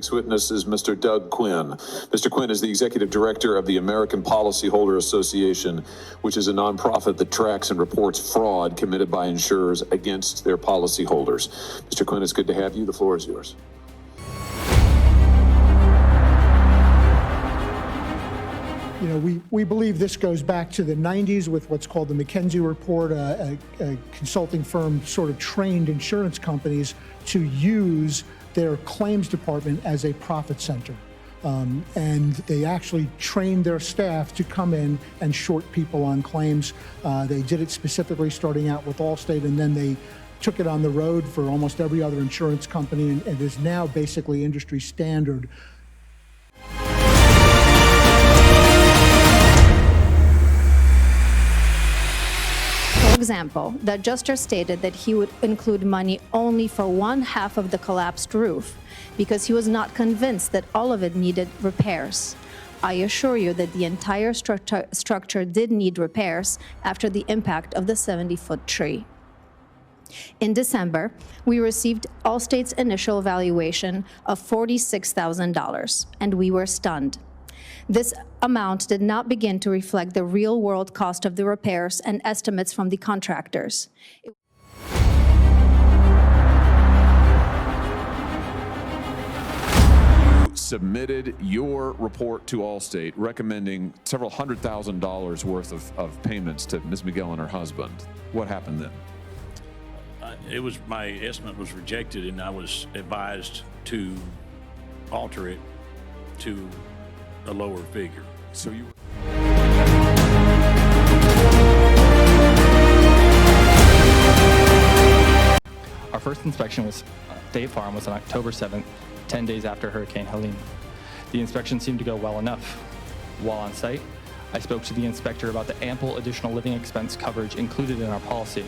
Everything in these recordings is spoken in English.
Next witness is Mr. Doug Quinn. Mr. Quinn is the executive director of the American Policyholder Association, which is a nonprofit that tracks and reports fraud committed by insurers against their policyholders. Mr. Quinn, it's good to have you. The floor is yours. You know, we believe this goes back to the 90s with what's called the McKinsey report, a consulting firm sort of trained insurance companies to use their claims department as a profit center. And they actually trained their staff to come in and short people on claims. They did it specifically starting out with Allstate, and then they took it on the road for almost every other insurance company, and it is now basically industry standard. For example, the adjuster stated that he would include money only for one half of the collapsed roof because he was not convinced that all of it needed repairs. I assure you that the entire structure did need repairs after the impact of the 70-foot tree. In December, we received Allstate's initial valuation of $46,000, and we were stunned. This amount did not begin to reflect the real-world cost of the repairs and estimates from the contractors. You submitted your report to Allstate recommending several $100,000 worth of payments to Ms. Miguel and her husband. What happened then? My estimate was rejected, and I was advised to alter it to a lower figure. So you... Our first inspection was State Farm was on October 7th, 10 days after Hurricane Helene. The inspection seemed to go well enough. While on site, I spoke to the inspector about the ample additional living expense coverage included in our policy.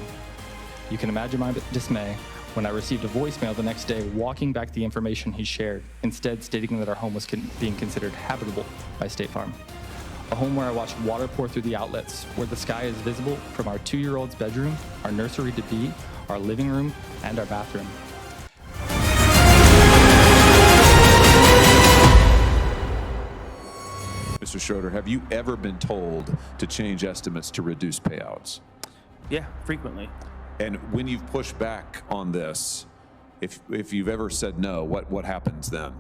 You can imagine my dismay when I received a voicemail the next day walking back the information he shared, instead stating that our home was being considered habitable by State Farm. A home where I watched water pour through the outlets, where the sky is visible from our 2-year-old's bedroom, our nursery to be, our living room, and our bathroom. Mr. Schroeder, have you ever been told to change estimates to reduce payouts? Yeah, frequently. And when you've pushed back on this, if you've ever said no, what happens then?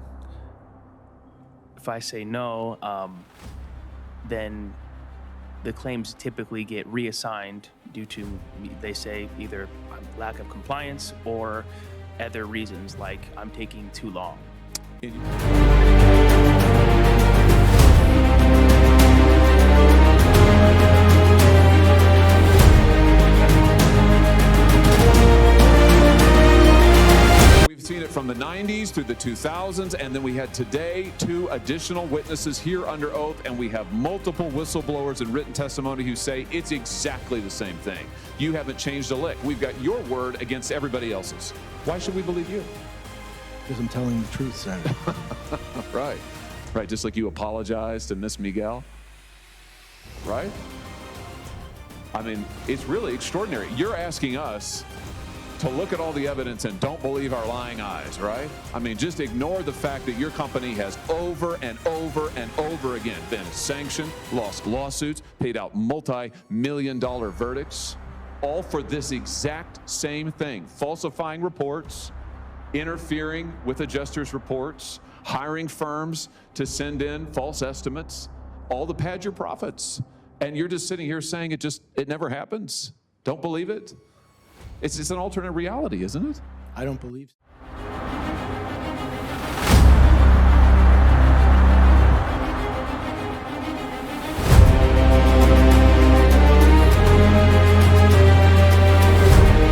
If I say no, then the claims typically get reassigned due to, they say, either lack of compliance or other reasons, like I'm taking too long. Seen it from the 90s through the 2000s, and then we had today 2 additional witnesses here under oath, and we have multiple whistleblowers and written testimony who say it's exactly the same thing. You haven't changed a lick. We've got your word against everybody else's. Why should we believe you? Because I'm telling the truth, Senator. Right, just like you apologized to Miss Miguel, right? I mean, it's really extraordinary. You're asking us to look at all the evidence and don't believe our lying eyes, right? I mean, just ignore the fact that your company has over and over and over again been sanctioned, lost lawsuits, paid out multi-million-dollar verdicts, all for this exact same thing: falsifying reports, interfering with adjusters' reports, hiring firms to send in false estimates, all to pad your profits. And you're just sitting here saying it never happens. Don't believe it? It's an alternate reality, isn't it? I don't believe so.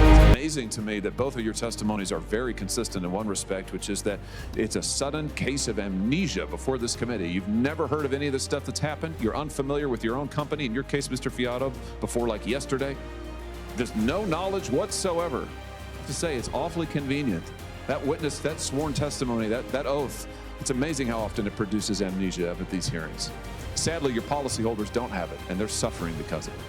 It's amazing to me that both of your testimonies are very consistent in one respect, which is that it's a sudden case of amnesia before this committee. You've never heard of any of the stuff that's happened. You're unfamiliar with your own company, in your case, Mr. Fiato, before like yesterday. There's no knowledge whatsoever. I have to say, it's awfully convenient. That witness, that sworn testimony, that oath, it's amazing how often it produces amnesia at these hearings. Sadly, your policyholders don't have it, and they're suffering because of it.